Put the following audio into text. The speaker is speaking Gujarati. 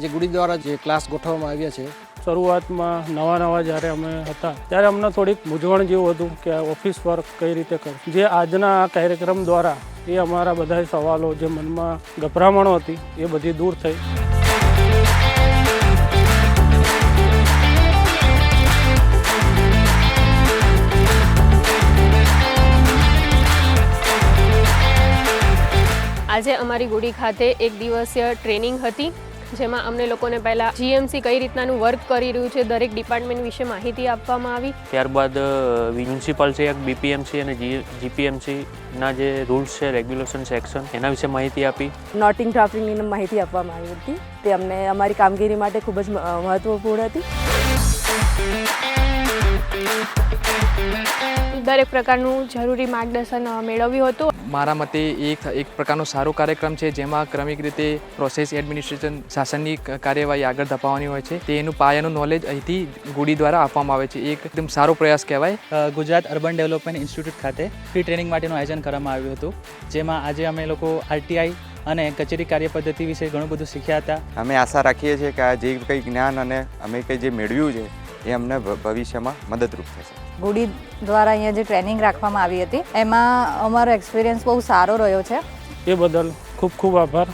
આજે ગુડી દ્વારા જે ક્લાસ ગોઠવવામાં આવ્યા છે, શરૂઆતમાં નવા જ્યારે અમે હતા ત્યારે અમને થોડીક મૂંઝવણ જેવું હતું કે ઓફિસ વર્ક કઈ રીતે કરવું. જે આજના આ કાર્યક્રમ દ્વારા એ અમારા બધા સવાલો જે મનમાં ગભરામણો હતી એ બધી દૂર થઈ. આજે અમારી ગુડી ખાતે એક દિવસીય ટ્રેનિંગ હતી, જેમાં અમને લોકોને પહેલાં જીએમસી કઈ રીતનાનું વર્ક કરી રહ્યું છે દરેક ડિપાર્ટમેન્ટ વિશે માહિતી આપવામાં આવી. ત્યારબાદ મ્યુનિસિપલ છે, BPMC અને GPMCના જે રૂલ્સ છે, રેગ્યુલેશન સેક્શન એના વિશે માહિતી આપી. નોટિંગ ડ્રાફ્ટિંગની માહિતી આપવામાં આવી હતી. તે અમને અમારી કામગીરી માટે ખૂબ જ મહત્વપૂર્ણ હતી. દરેક પ્રકારનું જરૂરી માર્ગદર્શન મેળવ્યું હતું. મારા મતે એક પ્રકારનો સારો કાર્યક્રમ છે, જેમાં ક્રમિક રીતે પ્રોસેસ એડમિનિસ્ટ્રેશન શાસનની કાર્યવાહી આગળ ધપાવવાની હોય છે. તે એનું પાયાનું નોલેજ અહીંથી ગુડી દ્વારા આપવામાં આવે છે. એક એકદમ સારો પ્રયાસ કહેવાય. ગુજરાત અર્બન ડેવલપમેન્ટ ઇન્સ્ટિટ્યૂટ ખાતે ફ્રી ટ્રેનિંગ માટેનું આયોજન કરવામાં આવ્યું હતું, જેમાં આજે અમે લોકો RTI અને કચેરી કાર્યપદ્ધતિ વિશે ઘણું બધું શીખ્યા હતા. અમે આશા રાખીએ છીએ કે આ જે કંઈ જ્ઞાન અને અમે કંઈ જે મેળવ્યું છે એ અમને ભવિષ્યમાં મદદરૂપ થશે. ગુડી દ્વારા અહીંયા જે ટ્રેનિંગ રાખવામાં આવી હતી એમાં અમારો એક્સપિરિયન્સ બહુ સારો રહ્યો છે. એ બદલ ખૂબ ખૂબ આભાર.